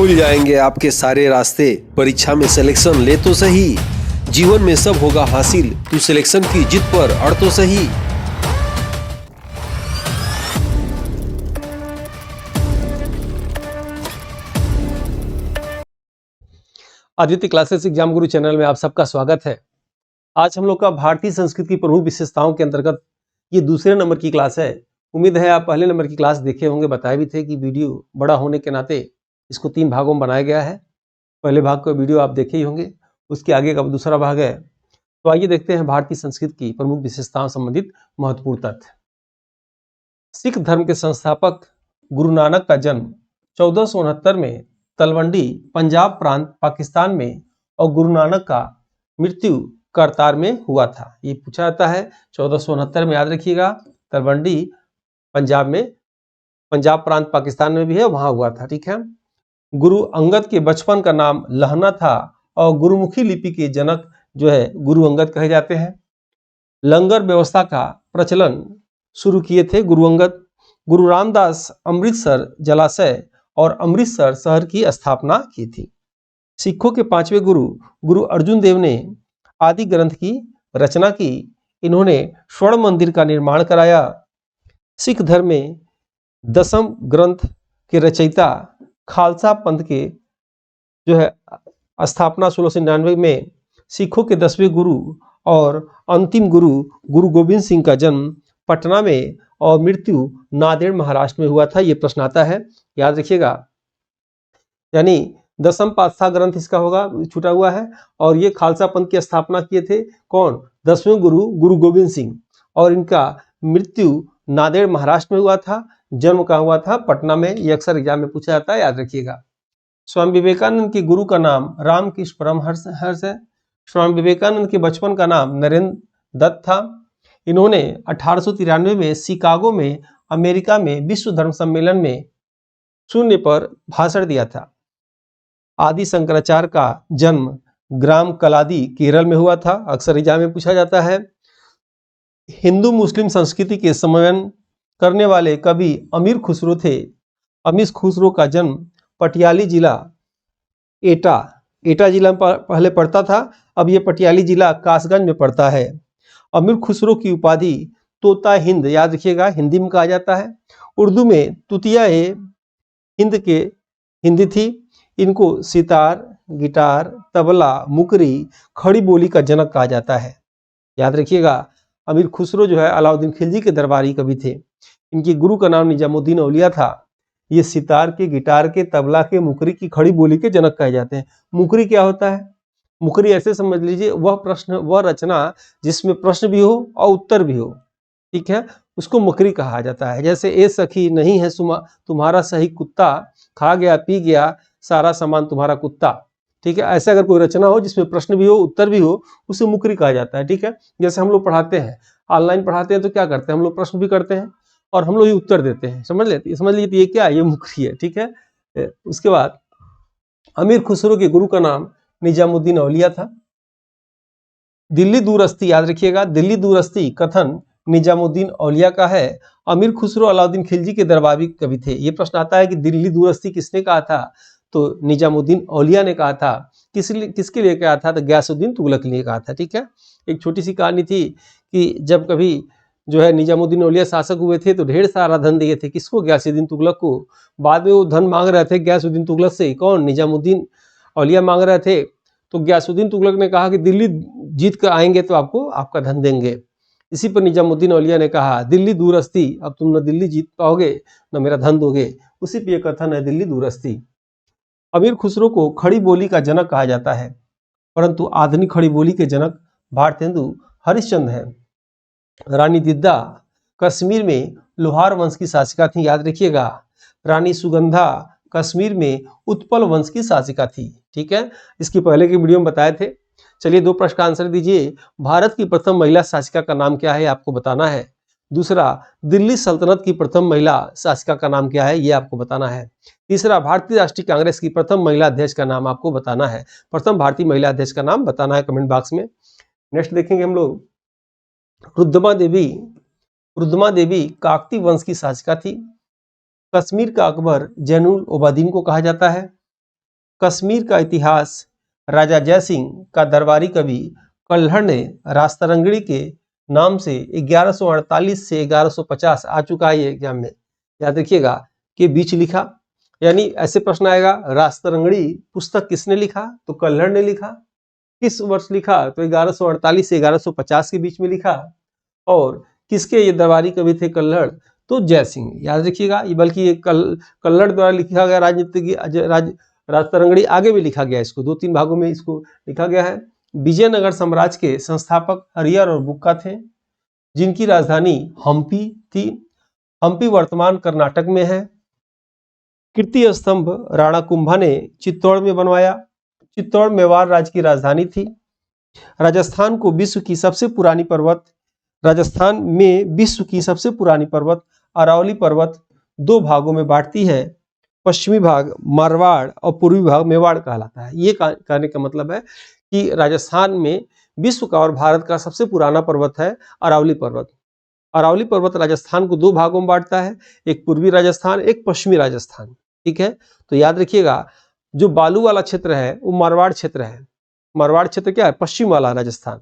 खुल जाएंगे आपके सारे रास्ते। परीक्षा में सिलेक्शन ले तो सही, जीवन में सब होगा हासिल। तू सिलेक्शन की जिद पर अड़ तो सही। आदित्य क्लासेस एग्जाम गुरु चैनल में आप सबका स्वागत है। आज हम लोग का भारतीय संस्कृत की प्रमुख विशेषताओं के अंतर्गत ये दूसरे नंबर की क्लास है। उम्मीद है आप पहले नंबर की क्लास देखे होंगे। बताए भी थे कि वीडियो बड़ा होने के नाते इसको 3 भागों में बनाया गया है। पहले भाग का वीडियो आप देखे ही होंगे, उसके आगे का दूसरा भाग है। तो आइए देखते हैं भारतीय संस्कृत की प्रमुख विशेषताओं संबंधित महत्वपूर्ण तथ्य। सिख धर्म के संस्थापक गुरु नानक का जन्म 1469 में तलवंडी पंजाब प्रांत पाकिस्तान में और गुरु नानक का मृत्यु करतार में हुआ था। ये पूछा जाता है 1469 में, याद रखिएगा। तलवंडी पंजाब में, पंजाब प्रांत पाकिस्तान में भी है, वहां हुआ था। ठीक है। गुरु अंगद के बचपन का नाम लहना था और गुरुमुखी लिपि के जनक जो है गुरु अंगद कहे जाते हैं। लंगर व्यवस्था का प्रचलन शुरू किए थे गुरु अंगद। गुरु रामदास अमृतसर जलाशय और अमृतसर शहर की स्थापना की थी। सिखों के 5वें गुरु गुरु अर्जुन देव ने आदि ग्रंथ की रचना की। इन्होंने स्वर्ण मंदिर का निर्माण कराया। सिख धर्म में 10म ग्रंथ के रचयिता खालसा पंथ के जो है स्थापना 1699 में। सिखों के 10वें गुरु और अंतिम गुरु गुरु गोविंद सिंह का जन्म पटना में और मृत्यु नांदेड़ महाराष्ट्र में हुआ था। ये प्रश्न आता है, याद रखिएगा। यानी 10म पातशाह ग्रंथ इसका होगा, छूटा हुआ है। और ये खालसा पंथ की स्थापना किए थे कौन? 10वें गुरु गुरु गोविंद सिंह। और इनका मृत्यु नांदेड़ महाराष्ट्र में हुआ था। जन्म कहाँ हुआ था? पटना में। ये अक्सर एग्जाम में पूछा जाता है, याद रखिएगा। स्वामी विवेकानंद के गुरु का नाम रामकृष्ण परमहंस है। स्वामी विवेकानंद के बचपन का नाम नरेंद्र दत्त था। इन्होंने 1893 में शिकागो में अमेरिका में विश्व धर्म सम्मेलन में शून्य पर भाषण दिया था। आदि शंकराचार्य का जन्म ग्राम कलादी केरल में हुआ था। अक्सर एग्जाम में पूछा जाता है। हिंदू मुस्लिम संस्कृति के समन्वय करने वाले कवि अमीर खुसरो थे। अमीर खुसरो का जन्म पटियाली जिला एटा जिला में पहले पड़ता था, अब ये पटियाली जिला कासगंज में पड़ता है। अमीर खुसरो की उपाधि तोता हिंद, याद रखिएगा, हिंदी में कहा जाता है। उर्दू में तुतिया हिंद के हिंदी थी। इनको सितार, गिटार, तबला, मुकरी, खड़ी बोली का जनक कहा जाता है। याद रखिएगा, अमीर खुसरो जो है अलाउद्दीन खिलजी के दरबारी कवि थे। इनके गुरु का नाम निजामुद्दीन औलिया था। ये सितार के, गिटार के, तबला के, मुकरी की, खड़ी बोली के जनक कहे जाते हैं। मुकरी क्या होता है? मुकरी ऐसे समझ लीजिए, वह रचना जिसमें प्रश्न भी हो और उत्तर भी हो। ठीक है, उसको मुकरी कहा जाता है। जैसे ए सखी नहीं है तुम्हारा सही कुत्ता, खा गया पी गया सारा सामान तुम्हारा कुत्ता। ठीक है, ऐसा अगर कोई रचना हो जिसमें प्रश्न भी हो उत्तर भी हो, उसे मुकरी कहा जाता है। ठीक है, जैसे हम लोग पढ़ाते हैं, ऑनलाइन पढ़ाते हैं तो क्या करते हैं हम लोग? प्रश्न भी करते हैं और हम लोग ही उत्तर देते हैं। समझ लीजिए ये क्या है? ये मुकरी है। ठीक है। उसके बाद अमीर खुसरो के गुरु का नाम निजामुद्दीन औलिया था। दिल्ली दूरस्ती, याद रखिएगा, दिल्ली दूरस्ती कथन निजामुद्दीन औलिया का है। अमीर खुसरो अलाउद्दीन खिलजी के दरबारी कवि थे। ये प्रश्न आता है कि दिल्ली दूरस्ती किसने कहा था? तो निजामुद्दीन औलिया ने कहा था। किसके लिए कहा था? तो गयासुद्दीन तुगलक के लिए कहा था। ठीक है, एक छोटी सी कहानी थी कि जब कभी जो है निजामुद्दीन औलिया शासक हुए थे तो ढेर सारा धन दिए थे। किसको? गयासुद्दीन तुगलक को। बाद में वो धन मांग रहे थे गयासुद्दीन तुगलक से। कौन? निजामुद्दीन औलिया मांग रहे थे। तो गयासुद्दीन तुगलक ने कहा कि दिल्ली जीत कर आएंगे तो आपको आपका धन देंगे। इसी पर निजामुद्दीन औलिया ने कहा दिल्ली दूरस्ती, अब तुम न दिल्ली जीत पाओगे न मेरा धन दोगे। उसी पे यह कथन है, दिल्ली दूरस्ती। अमीर खुसरो को खड़ी बोली का जनक कहा जाता है, परंतु आधुनिक खड़ी बोली के जनक भारतेंदु हरिश्चंद्र है। रानी दिद्दा कश्मीर में लोहार वंश की शासिका थी। याद रखिएगा, रानी सुगंधा कश्मीर में उत्पल वंश की शासिका थी। ठीक है, इसकी पहले के वीडियो में बताए थे। चलिए 2 प्रश्न का आंसर दीजिए। भारत की प्रथम महिला शासिका का नाम क्या है? आपको बताना है। दूसरा, दिल्ली सल्तनत की प्रथम महिला शासिका का नाम क्या है? ये आपको बताना है। तीसरा, भारतीय राष्ट्रीय कांग्रेस की प्रथम महिला अध्यक्ष का नाम आपको बताना है। प्रथम भारतीय महिला अध्यक्ष का नाम बताना है कमेंट बॉक्स में। नेक्स्ट देखेंगे हम लोग, रुद्रमा देवी काकती वंश की शासिका थी। कश्मीर का अकबर जैनुल ओबादीन को कहा जाता है। कश्मीर का इतिहास राजा जयसिंह का दरबारी कवि कल्हड़ ने रास्तरंगड़ी के नाम से 1148 से 1150 आ चुका है ये एग्जाम में, याद रखिएगा, के बीच लिखा। यानी ऐसे प्रश्न आएगा, रास्तरंगड़ी पुस्तक किसने लिखा? तो कल्हड़ ने लिखा। किस वर्ष लिखा? तो 1148 से 1150 के बीच में लिखा। और किसके ये दरबारी कवि थे कल्हड़? तो जयसिंह, याद रखिएगा। ये बल्कि ये कल्हड़ द्वारा लिखा गया राजनीतिक रास्तरंगड़ी आगे भी लिखा गया, इसको 2-3 भागों में इसको लिखा गया है। विजयनगर साम्राज्य के संस्थापक हरिहर और बुक्का थे, जिनकी राजधानी हम्पी थी। हम्पी वर्तमान कर्नाटक में है। कीर्ति स्तंभ राणा कुंभा ने चित्तौड़ में बनवाया। चित्तौड़ मेवाड़ राज्य की राजधानी थी। राजस्थान में विश्व की सबसे पुरानी पर्वत अरावली पर्वत 2 भागों में बांटती है। पश्चिमी भाग मारवाड़ और पूर्वी भाग मेवाड़ कहलाता है। ये कहने का मतलब है कि राजस्थान में विश्व का और भारत का सबसे पुराना पर्वत है अरावली पर्वत। अरावली पर्वत राजस्थान को 2 भागों में बांटता है, एक पूर्वी राजस्थान, एक पश्चिमी राजस्थान। ठीक है, तो याद रखिएगा, जो बालू वाला क्षेत्र है वो मारवाड़ क्षेत्र है। मारवाड़ क्षेत्र क्या है? पश्चिम वाला राजस्थान।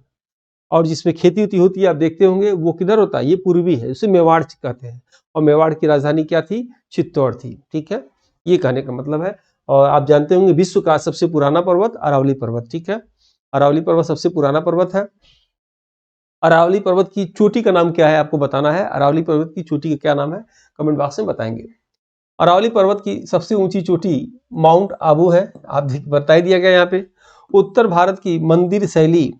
और जिसमें खेती उती होती है आप देखते होंगे, वो किधर होता है? ये पूर्वी है, उसे मेवाड़ कहते हैं। और मेवाड़ की राजधानी क्या थी? चित्तौड़ थी। ठीक है, ये कहने का मतलब है। और आप जानते होंगे विश्व का सबसे पुराना पर्वत अरावली पर्वत। ठीक है, अरावली पर्वत सबसे पुराना पर्वत है। अरावली पर्वत की चोटी का नाम क्या है आपको बताना है। अरावली पर्वत की चोटी का क्या नाम है? कमेंट बॉक्स में बताएंगे। अरावली पर्वत की सबसे ऊंची चोटी माउंट आबू है, आप बता ही दिया गया यहाँ पे। उत्तर भारत की मंदिर शैली,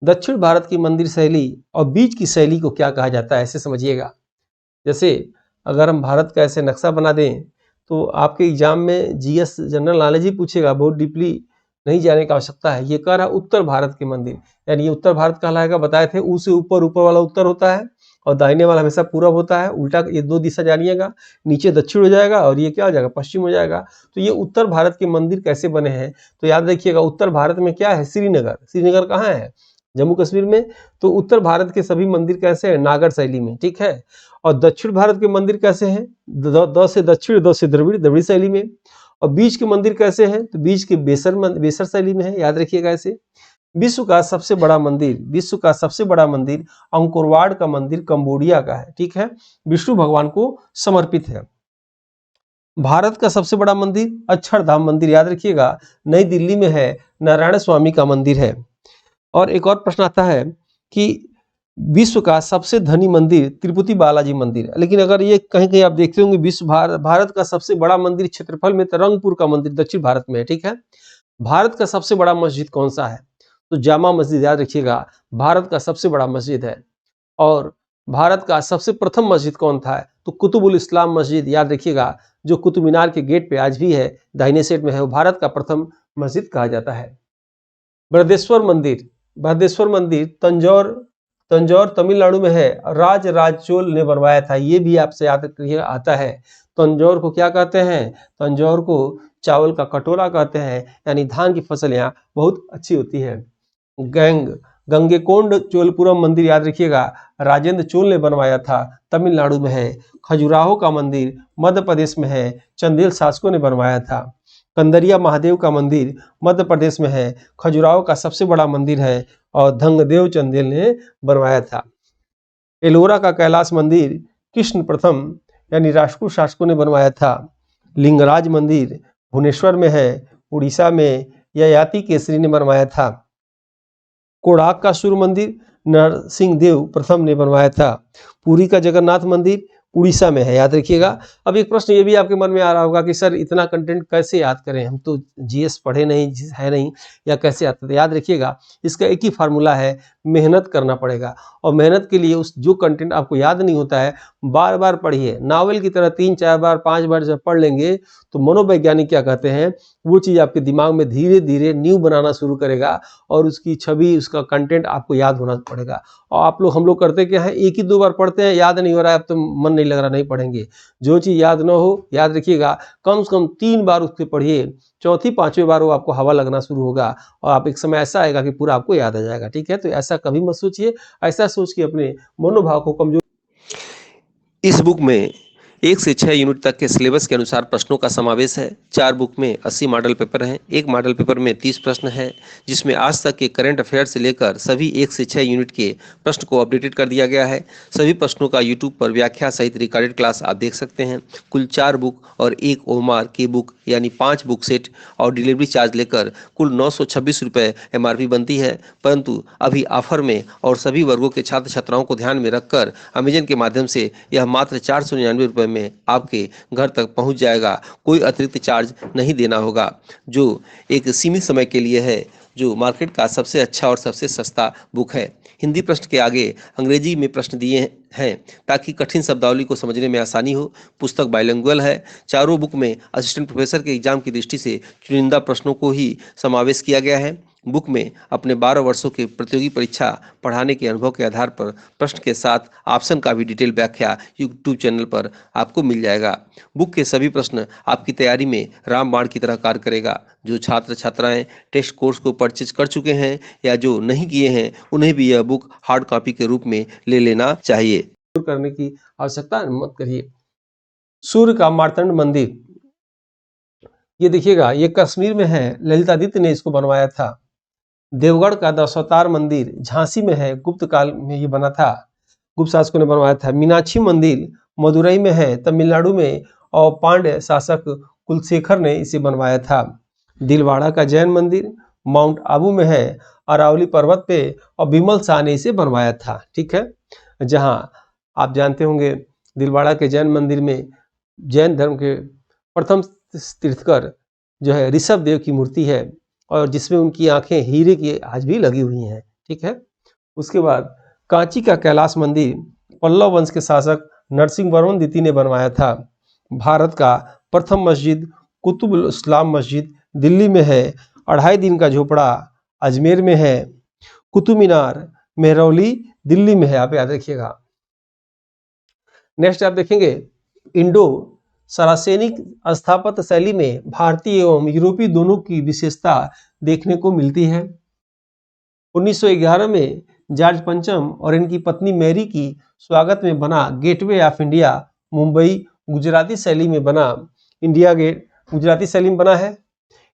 दक्षिण भारत की मंदिर शैली और बीच की शैली को क्या कहा जाता है, ऐसे समझिएगा। जैसे अगर हम भारत का ऐसे नक्शा बना दें तो आपके एग्जाम में जीएस जनरल नॉलेज ही पूछेगा, बहुत डीपली नहीं जाने की आवश्यकता है। ये कह रहा उत्तर भारत के मंदिर, यानी ये उत्तर भारत कहलाएगा। बताए थे ऊ से ऊपर वाला उत्तर होता है और दाहिने वाला हमेशा पूरब होता है। उल्टा ये 2 दिशा जानिएगा, नीचे दक्षिण हो जाएगा और ये क्या हो जाएगा? पश्चिम हो जाएगा। तो ये उत्तर भारत के मंदिर कैसे बने हैं? तो याद रखिएगा, उत्तर भारत में क्या है? श्रीनगर। श्रीनगर कहाँ है? जम्मू कश्मीर में। तो उत्तर भारत के सभी मंदिर कैसे हैं? नागर शैली में। ठीक है, और दक्षिण भारत के मंदिर कैसे हैं? द से दक्षिण, द से द्रविड़ शैली में। और बीच के मंदिर कैसे हैं? तो बीच के बेसर शैली में है, याद रखिएगा ऐसे। विश्व का सबसे बड़ा मंदिर अंकोरवाड का मंदिर कंबोडिया का है। ठीक है, विष्णु भगवान को समर्पित है। भारत का सबसे बड़ा मंदिर अक्षरधाम मंदिर, याद रखिएगा, नई दिल्ली में है, नारायण स्वामी का मंदिर है। और एक और प्रश्न आता है कि विश्व का सबसे धनी मंदिर तिरुपति बालाजी मंदिर है। लेकिन अगर ये कहीं कहीं आप देखते होंगे भारत का सबसे बड़ा मंदिर क्षेत्रफल में तो रंगपुर का मंदिर दक्षिण भारत में है। ठीक है, भारत का सबसे बड़ा मस्जिद कौन सा है? तो जामा मस्जिद, याद रखिएगा, भारत का सबसे बड़ा मस्जिद है। और भारत का सबसे प्रथम मस्जिद कौन था? तो कुतुबुल इस्लाम मस्जिद, याद रखिएगा, जो कुतुब मीनार के गेट पे आज भी है, दाहिने साइड में है, वो भारत का प्रथम मस्जिद कहा जाता है। बृहदेश्वर मंदिर तंजौर तमिलनाडु में है, राज चोल ने बनवाया था। ये भी आपसे याद रखिएगा आता है। तंजौर को क्या कहते हैं? तंजौर को चावल का कटोरा कहते हैं, यानी धान की फसल यहाँ बहुत अच्छी होती है। गंगेकोंड चोलपुरम मंदिर, याद रखिएगा, राजेंद्र चोल ने बनवाया था, तमिलनाडु में है। खजुराहो का मंदिर मध्य प्रदेश में है, चंदेल शासकों ने बनवाया था। कंदरिया महादेव का मंदिर मध्य प्रदेश में है, खजुराहो का सबसे बड़ा मंदिर है और धंगदेव चंदेल ने बनवाया था। एलोरा का कैलाश मंदिर कृष्ण प्रथम यानी राष्ट्रकूट शासकों ने बनवाया था। लिंगराज मंदिर भुवनेश्वर में है, उड़ीसा में ययाति केसरी ने बनवाया था। कोणार्क का सूर्य मंदिर नरसिंह देव प्रथम ने बनवाया था। पुरी का जगन्नाथ मंदिर उड़ीसा में है, याद रखिएगा। अब एक प्रश्न ये भी आपके मन में आ रहा होगा कि सर इतना कंटेंट कैसे याद करें, हम तो जीएस पढ़े नहीं है नहीं, या कैसे आता है? याद रखिएगा, इसका एक ही फार्मूला है, मेहनत करना पड़ेगा। और मेहनत के लिए उस जो कंटेंट आपको याद नहीं होता है बार बार पढ़िए। नावल की तरह 3-4 बार 5 बार जब पढ़ लेंगे तो मनोवैज्ञानिक क्या कहते हैं, वो चीज़ आपके दिमाग में धीरे धीरे नींव बनाना शुरू करेगा और उसकी छवि, उसका कंटेंट आपको याद होना पड़ेगा। और हम लोग करते क्या है, 1 ही 2 बार पढ़ते हैं, याद नहीं हो रहा है, अब तो मन नहीं लग रहा, नहीं पढ़ेंगे। जो चीज़ याद ना हो, याद रखिएगा, कम से कम 3 बार उसके पढ़िए, चौथी 5वीं बार वो आपको हवा लगना शुरू होगा और आप एक समय ऐसा आएगा कि पूरा आपको याद आ जाएगा। ठीक है, तो ऐसा कभी मत सोचिए, ऐसा सोच के अपने मनोभाव को कमजोर। इस बुक में 1 से 6 यूनिट तक के सिलेबस के अनुसार प्रश्नों का समावेश है। 4 बुक में 80 मॉडल पेपर हैं। एक मॉडल पेपर में 30 प्रश्न है, जिसमें आज तक के करंट अफेयर से लेकर सभी 1 से 6 यूनिट के प्रश्न को अपडेटेड कर दिया गया है। सभी प्रश्नों का यूट्यूब पर व्याख्या सहित रिकॉर्डेड क्लास आप देख सकते हैं। कुल 4 बुक और 1 ओमार की बुक यानी 5 बुक सेट और डिलीवरी चार्ज लेकर कुल 926 रुपये MRP बनती है। परंतु अभी ऑफर में और सभी वर्गों के छात्र छात्राओं को ध्यान में रखकर अमेजन के माध्यम से यह मात्र 499 रुपये में आपके घर तक पहुंच जाएगा। कोई अतिरिक्त चार्ज नहीं देना होगा, जो एक सीमित समय के लिए है, जो मार्केट का सबसे अच्छा और सबसे सस्ता बुक है। हिंदी प्रश्न के आगे अंग्रेजी में प्रश्न दिए हैं ताकि कठिन शब्दावली को समझने में आसानी हो। पुस्तक बाइलिंगुअल है। चारों बुक में असिस्टेंट प्रोफेसर के एग्जाम की दृष्टि से चुनिंदा प्रश्नों को ही समावेश किया गया है। बुक में अपने 12 वर्षों की प्रतियोगी परीक्षा पढ़ाने के अनुभव के आधार पर प्रश्न के साथ ऑप्शन का भी डिटेल व्याख्या यूट्यूब चैनल पर आपको मिल जाएगा। बुक के सभी प्रश्न आपकी तैयारी में रामबाण की तरह कार्य करेगा। जो छात्र छात्राएं टेस्ट कोर्स को परचेज कर चुके हैं या जो नहीं किए हैं, उन्हें भी यह बुक हार्ड कॉपी के रूप में ले लेना चाहिए। करने की आवश्यकता मत करिए। सूर्य का मार्तंड मंदिर, ये देखिएगा, ये कश्मीर में है। ललितादित्य ने इसको बनवाया था। देवगढ़ का दशावतार मंदिर झांसी में है। गुप्त काल में ये बना था, गुप्त शासकों ने बनवाया था। मीनाक्षी मंदिर मदुरई में है, तमिलनाडु में, और पांड्य शासक कुलशेखर ने इसे बनवाया था। दिलवाड़ा का जैन मंदिर माउंट आबू में है, अरावली पर्वत पे, और बिमल शाह ने इसे बनवाया था। ठीक है, जहाँ आप जानते होंगे दिलवाड़ा के जैन मंदिर में जैन धर्म के प्रथम तीर्थकर जो है ऋषभ देव की मूर्ति है, और जिसमें उनकी आंखें हीरे की आज भी लगी हुई हैं। ठीक है, उसके बाद कांची का कैलाश मंदिर पल्लव वंश के शासक नरसिंह वर्मन द्वितीय ने बनवाया था। भारत का प्रथम मस्जिद कुतुब इस्लाम मस्जिद दिल्ली में है। 2.5 दिन का झोपड़ा अजमेर में है। कुतुब मीनार मेहरौली दिल्ली में है, आप याद रखिएगा। नेक्स्ट आप देखेंगे इंडो सारासेनिक स्थापत्य शैली में भारतीय एवं यूरोपीय दोनों की विशेषता देखने को मिलती है। 1911 में जॉर्ज पंचम और इनकी पत्नी मैरी की स्वागत में बना gateway of India Mumbai Gujarati शैली में बना। इंडिया गेट गुजराती शैली में बना है।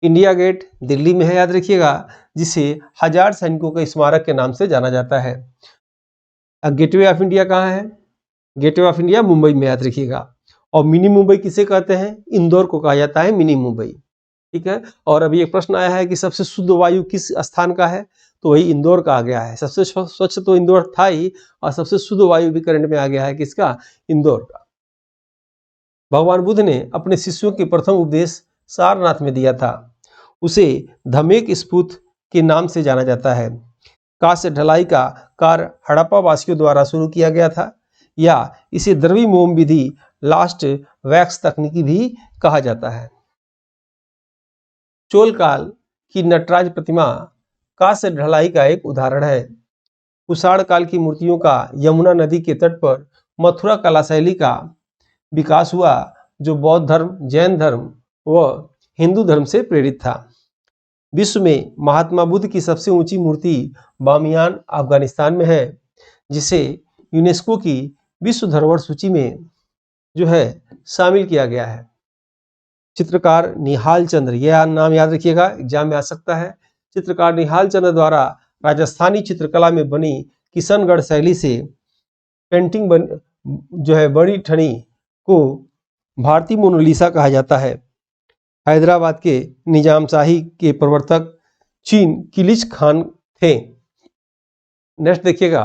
इंडिया गेट दिल्ली में है, याद रखिएगा, जिसे 1000 सैनिकों के स्मारक के नाम से जाना जाता है। अब गेटवे ऑफ इंडिया कहाँ है? गेटवे ऑफ इंडिया मुंबई में, याद रखिएगा। और मिनी मुंबई किसे कहते हैं? इंदौर को कहा जाता है मिनी मुंबई। ठीक है, और अभी एक प्रश्न आया है कि सबसे शुद्ध वायु किस स्थान का है, तो वही इंदौर का आ गया है। सबसे स्वच्छ तो इंदौर था ही, और सबसे शुद्ध वायु भी करंट में आ गया है किसका? इंदौर का। भगवान बुद्ध ने अपने शिष्यों के प्रथम उपदेश सारनाथ में दिया था। उसे धमेक स्फूत के नाम से जाना जाता है। कांस्य ढलाई का कार्य हड़प्पा वासियों द्वारा शुरू किया गया था, या इसे द्रवी मोम विधि लास्ट वैक्स तकनीकी भी कहा जाता है। चोल काल की नटराज प्रतिमा कांस्य ढलाई का एक उदाहरण है। कुषाण काल की मूर्तियों का यमुना नदी के तट पर मथुरा कला शैली का विकास हुआ, जो बौद्ध धर्म, जैन धर्म व हिंदू धर्म से प्रेरित था। विश्व में महात्मा बुद्ध की सबसे ऊंची मूर्ति बामियान अफगानिस्तान में है, जिसे यूनेस्को की विश्व धरोहर सूची में जो है शामिल किया गया है। चित्रकार निहाल चंद्र, यह नाम याद रखिएगा, एग्जाम में आ सकता है। चित्रकार निहाल चंद्र द्वारा राजस्थानी चित्रकला में बनी किशनगढ़ शैली से पेंटिंग जो है बड़ी ठनी को भारतीय मोनालिसा कहा जाता है। हैदराबाद के निजाम शाही के प्रवर्तक चीन किलिच खान थे। नेक्स्ट देखिएगा,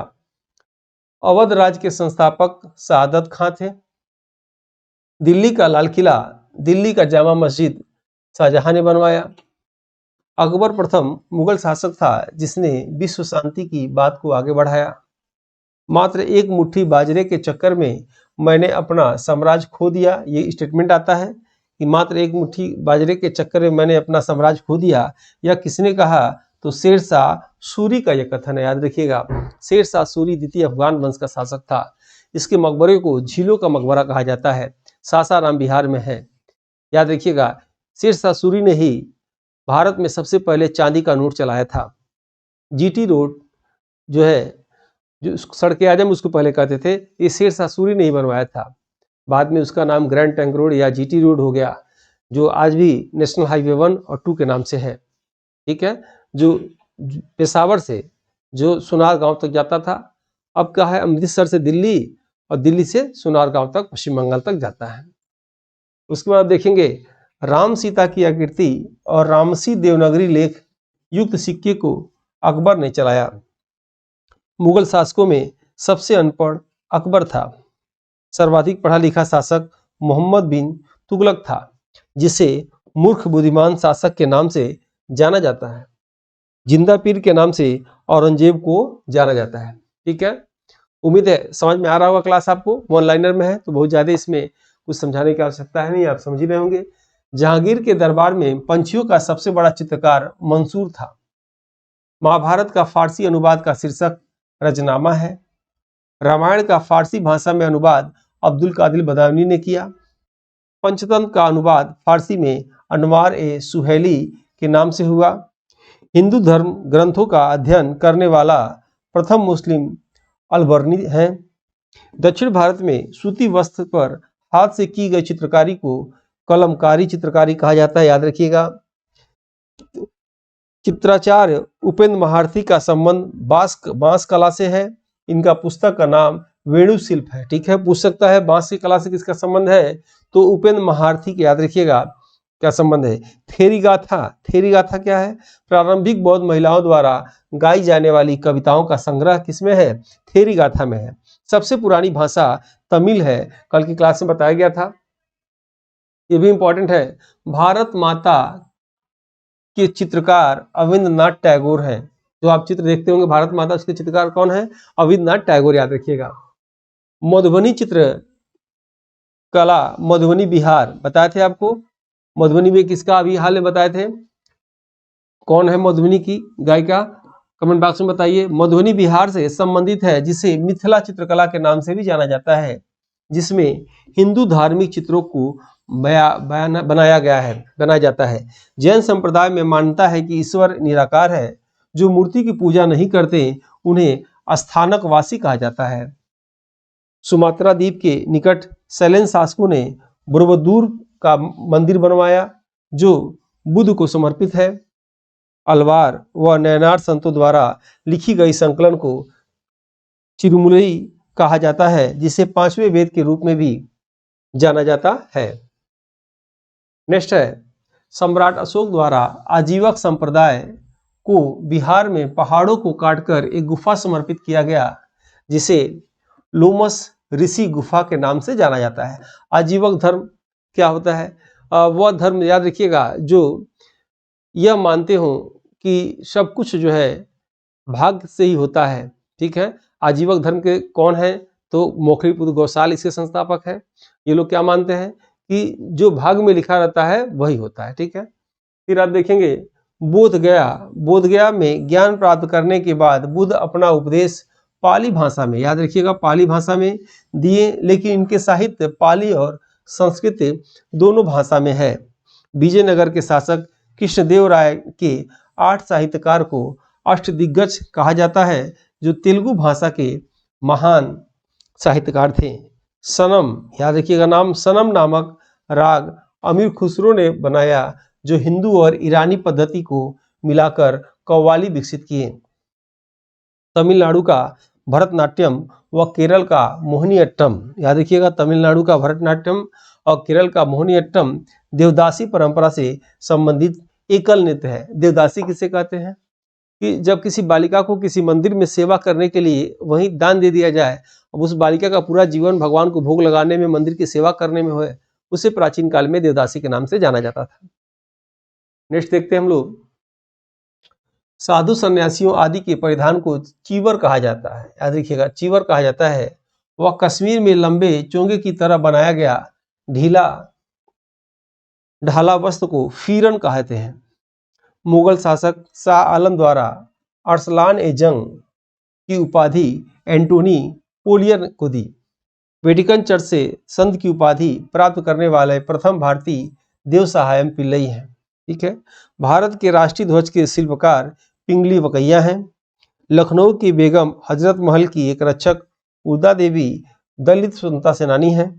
अवध राज्य के संस्थापक सआदत खां थे। दिल्ली का लाल किला, दिल्ली का जामा मस्जिद शाहजहां ने बनवाया। अकबर प्रथम मुगल शासक था जिसने विश्व शांति की बात को आगे बढ़ाया। मात्र एक मुट्ठी बाजरे के चक्कर में मैंने अपना साम्राज्य खो दिया, ये स्टेटमेंट आता है कि मात्र एक मुट्ठी बाजरे के चक्कर में मैंने अपना साम्राज्य खो दिया। यह किसने कहा? तो शेरशाह सूरी का यह कथन है, याद रखिएगा। शेरशाह सूरी द्वितीय अफगान वंश का शासक था। इसके मकबरे को झीलों का मकबरा कहा जाता है, सासाराम बिहार में है, याद रखिएगा। शेरशाह सूरी ने ही भारत में सबसे पहले चांदी का नोट चलाया था। जीटी रोड जो है, जो सड़क आजम उसको पहले कहते थे, ये शेरशाह सूरी ने ही बनवाया था। बाद में उसका नाम ग्रैंड ट्रंक रोड या जीटी रोड हो गया, जो आज भी नेशनल हाईवे 1 और 2 के नाम से है। ठीक है, जो पेशावर से जो सुनार गांव तक जाता था, अब क्या है, अमृतसर से दिल्ली और दिल्ली से सुनार गांव तक पश्चिम बंगाल तक जाता है। उसके बाद देखेंगे राम सीता की आकृति और रामसी देवनागरी लेख युक्त सिक्के को अकबर ने चलाया। मुगल शासकों में सबसे अनपढ़ अकबर था। सर्वाधिक पढ़ा लिखा शासक मोहम्मद बिन तुगलक था, जिसे मूर्ख बुद्धिमान शासक के नाम से जाना जाता है। जिंदा पीर के नाम से औरंगजेब को जाना जाता है। ठीक है, उम्मीद है समझ में आ रहा होगा क्लास आपको। वन लाइनर में है तो बहुत ज्यादा इसमें कुछ समझाने की आवश्यकता है नहीं, आप समझ ही रहे होंगे। जहांगीर के दरबार में पंछियों का सबसे बड़ा चित्रकार मंसूर था। महाभारत का फारसी अनुवाद का शीर्षक रजनामा है। रामायण का फारसी भाषा में अनुवाद अब्दुल कादिर बदायूनी ने किया। पंचतंत्र का अनुवाद फारसी में अनवार ए सुहेली के नाम से हुआ। हिंदू धर्म ग्रंथों का अध्ययन करने वाला प्रथम मुस्लिम अलबर्नी हैं। दक्षिण भारत में सूती वस्त्र पर हाथ से की गई चित्रकारी को कलमकारी चित्रकारी कहा जाता है, याद रखिएगा। चित्राचार्य उपेंद्र महारथी का संबंध बांस कला से है। इनका पुस्तक का नाम वेणु शिल्प है। ठीक है, पूछ सकता है बांस की कला से किसका संबंध है, तो उपेंद्र महारथी के, याद रखिएगा क्या संबंध है। थेरी गाथा क्या है, प्रारंभिक बौद्ध महिलाओं द्वारा गाई जाने वाली कविताओं का संग्रह किसमें है, थेरी गाथा में है। सबसे पुरानी भाषा तमिल है, कल की क्लास में बताया गया था, ये भी इंपॉर्टेंट है। भारत माता के चित्रकार अविंद्रनाथ टैगोर हैं। जो आप चित्र देखते होंगे भारत माता, उसके चित्रकार कौन है, अविंद्रनाथ टैगोर, याद रखिएगा। मधुबनी चित्र कला मधुबनी बिहार बताए थे आपको। मधुबनी में किसका अभी हाल में बताए थे, कौन है मधुबनी की गायिका, कमेंट बॉक्स में बताइए। मधुबनी बिहार से संबंधित है, जिसे मिथिला चित्रकला के नाम से भी जाना जाता है, जिसमें हिंदू धार्मिक चित्रों को बनाया जाता है। जैन संप्रदाय में मान्यता है कि ईश्वर निराकार है। जो मूर्ति की पूजा नहीं करते उन्हें अस्थानकवासी कहा जाता है। सुमात्रा द्वीप के निकट सैलेन शासकों ने बोरोबुदुर का मंदिर बनवाया, जो बुद्ध को समर्पित है। अलवार व नयनार संतों द्वारा लिखी गई संकलन को चिरुमुलई कहा जाता है, जिसे 5वें वेद के रूप में भी जाना जाता है। नेक्स्ट है, सम्राट अशोक द्वारा आजीवक संप्रदाय को बिहार में पहाड़ों को काटकर एक गुफा समर्पित किया गया, जिसे लोमस ऋषि गुफा के नाम से जाना जाता है। आजीवक धर्म क्या होता है, वह धर्म, याद रखिएगा, जो यह मानते हो कि सब कुछ जो है भाग्य से ही होता है। ठीक है, आजीवक धर्म के कौन है, तो मोखरीपुत्र गौशाल इसके संस्थापक है। ये लोग क्या मानते हैं कि जो भाग्य में लिखा रहता है वही होता है। ठीक है, फिर आप देखेंगे बोध गया में ज्ञान प्राप्त करने के बाद बुद्ध अपना उपदेश पाली भाषा में, याद रखिएगा, पाली भाषा में दिए, लेकिन इनके साहित्य पाली और संस्कृत दोनों भाषा में है। विजयनगर के शासक कृष्णदेव राय के 8 साहित्यकार को अष्टदिग्गज कहा जाता है, जो तेलुगु भाषा के महान साहित्यकार थे। सनम, याद रखिएगा नाम, सनम नामक राग अमीर खुसरो ने बनाया, जो हिंदू और ईरानी पद्धति को मिलाकर कव्वाली विकसित किए। तमिलनाडु का भरतनाट्यम व केरल का मोहिनीअट्टम, याद रखिएगा, तमिलनाडु का भरतनाट्यम और केरल का मोहिनीअट्टम देवदासी परंपरा से संबंधित एकल नृत्य है। देवदासी किसे कहते हैं कि जब किसी बालिका को किसी मंदिर में सेवा करने के लिए वहीं दान दे दिया जाए, अब उस बालिका का पूरा जीवन भगवान को भोग लगाने में, मंदिर की सेवा करने में होए, उसे प्राचीन काल में देवदासी के नाम से जाना जाता था। नेक्स्ट देखते हैं हम लोग, साधु सन्यासियों आदि के परिधान को चीवर कहा जाता है, याद रखिएगा, चीवर कहा जाता है। वह कश्मीर में लंबे चोंगे की तरह बनाया गया ढाला वस्त्र को फीरन कहते हैं। मुगल शासक शाह आलम द्वारा अरसलान ए जंग की उपाधि एंटोनी पोलियर को दी। वेटिकन चर्च से संत की उपाधि प्राप्त करने वाले प्रथम भारतीय देव सहायम पिल्लई हैं। ठीक है, भारत के राष्ट्रीय ध्वज के शिल्पकार पिंगली वकैया हैं। लखनऊ की बेगम हजरत महल की एक रक्षक उदा देवी दलित स्वतंत्रता सेनानी हैं।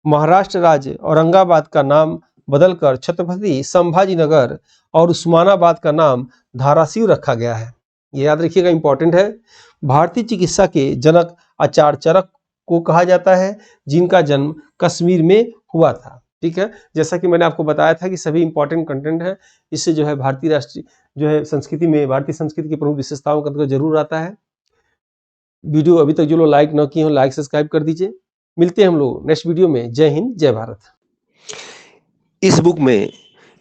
महाराष्ट्र राज्य औरंगाबाद का नाम बदलकर छत्रपति संभाजी नगर और उस्मानाबाद का नाम धाराशिव रखा गया है। ये याद रखिएगा, इंपॉर्टेंट है। भारतीय चिकित्सा के जनक आचार्य चरक को कहा जाता है, जिनका जन्म कश्मीर में हुआ था। ठीक है, जैसा कि मैंने आपको बताया था कि सभी इंपॉर्टेंट कंटेंट है, इससे जो है भारतीय राष्ट्रीय जो है संस्कृति में भारतीय संस्कृति की प्रमुख विशेषताओं का अंतर्गत जरूर आता है। वीडियो अभी तक जो लोग लाइक न किए हो, लाइक सब्सक्राइब कर दीजिए। मिलते हैं हम लोग नेक्स्ट वीडियो में। जय हिंद, जय भारत। इस बुक में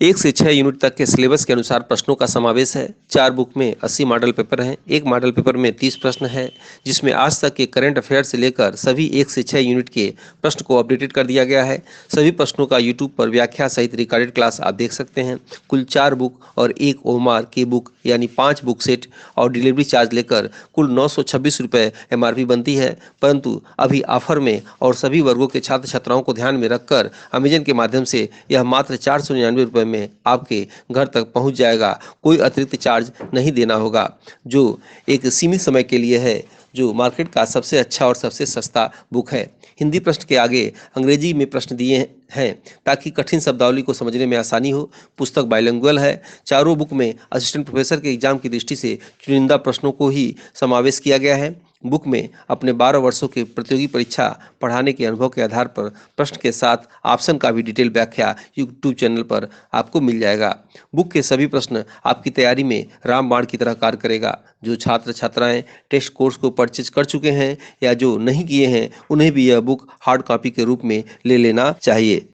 1 से 6 यूनिट तक के सिलेबस के अनुसार प्रश्नों का समावेश है। 4 बुक में 80 मॉडल पेपर हैं। एक मॉडल पेपर में 30 प्रश्न है, जिसमें आज तक के करंट अफेयर से लेकर सभी 1 से 6 यूनिट के प्रश्न को अपडेटेड कर दिया गया है। सभी प्रश्नों का यूट्यूब पर व्याख्या सहित रिकॉर्डेड क्लास आप देख सकते हैं। कुल 4 बुक और 1 ओमार के बुक यानी 5 बुक सेट और डिलीवरी चार्ज लेकर कुल 926 रुपये MRP बनती है, परंतु अभी ऑफर में और सभी वर्गों के छात्र छात्राओं को ध्यान में रखकर अमेजन के माध्यम से यह मात्र 499 रुपये में आपके घर तक पहुंच जाएगा। कोई अतिरिक्त चार्ज नहीं देना होगा, जो एक सीमित समय के लिए है, जो मार्केट का सबसे अच्छा और सबसे सस्ता बुक है। हिंदी प्रश्न के आगे अंग्रेजी में प्रश्न दिए हैं ताकि कठिन शब्दावली को समझने में आसानी हो। पुस्तक बाइलिंगुअल है। चारों बुक में असिस्टेंट प्रोफेसर के एग्जाम की दृष्टि से चुनिंदा प्रश्नों को ही समावेश किया गया है। बुक में अपने 12 वर्षों के प्रतियोगी परीक्षा पढ़ाने के अनुभव के आधार पर प्रश्न के साथ ऑप्शन का भी डिटेल व्याख्या यूट्यूब चैनल पर आपको मिल जाएगा। बुक के सभी प्रश्न आपकी तैयारी में रामबाण की तरह कार्य करेगा। जो छात्र छात्राएं टेस्ट कोर्स को परचेज कर चुके हैं या जो नहीं किए हैं, उन्हें भी यह बुक हार्ड कॉपी के रूप में ले लेना चाहिए।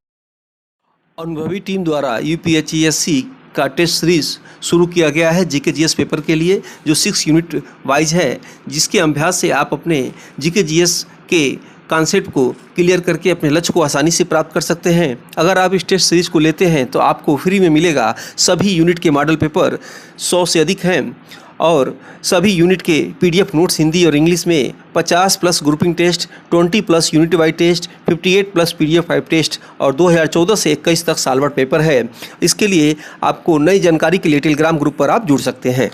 अनुभवी टीम द्वारा UPSC का टेस्ट सीरीज शुरू किया गया है GK GS पेपर के लिए, जो 6 यूनिट वाइज है, जिसके अभ्यास से आप अपने GK GS के कॉन्सेप्ट को क्लियर करके अपने लक्ष्य को आसानी से प्राप्त कर सकते हैं। अगर आप इस टेस्ट सीरीज को लेते हैं तो आपको फ्री में मिलेगा सभी यूनिट के मॉडल पेपर, 100 से अधिक हैं, और सभी यूनिट के PDF नोट्स हिंदी और इंग्लिश में 50+ grouping test, 20+ unit wise test, 58+ PDF 5 test और 2014 से 21 तक सालभर पेपर है। इसके लिए आपको नई जानकारी के लिए टेलीग्राम ग्रुप पर आप जुड़ सकते हैं।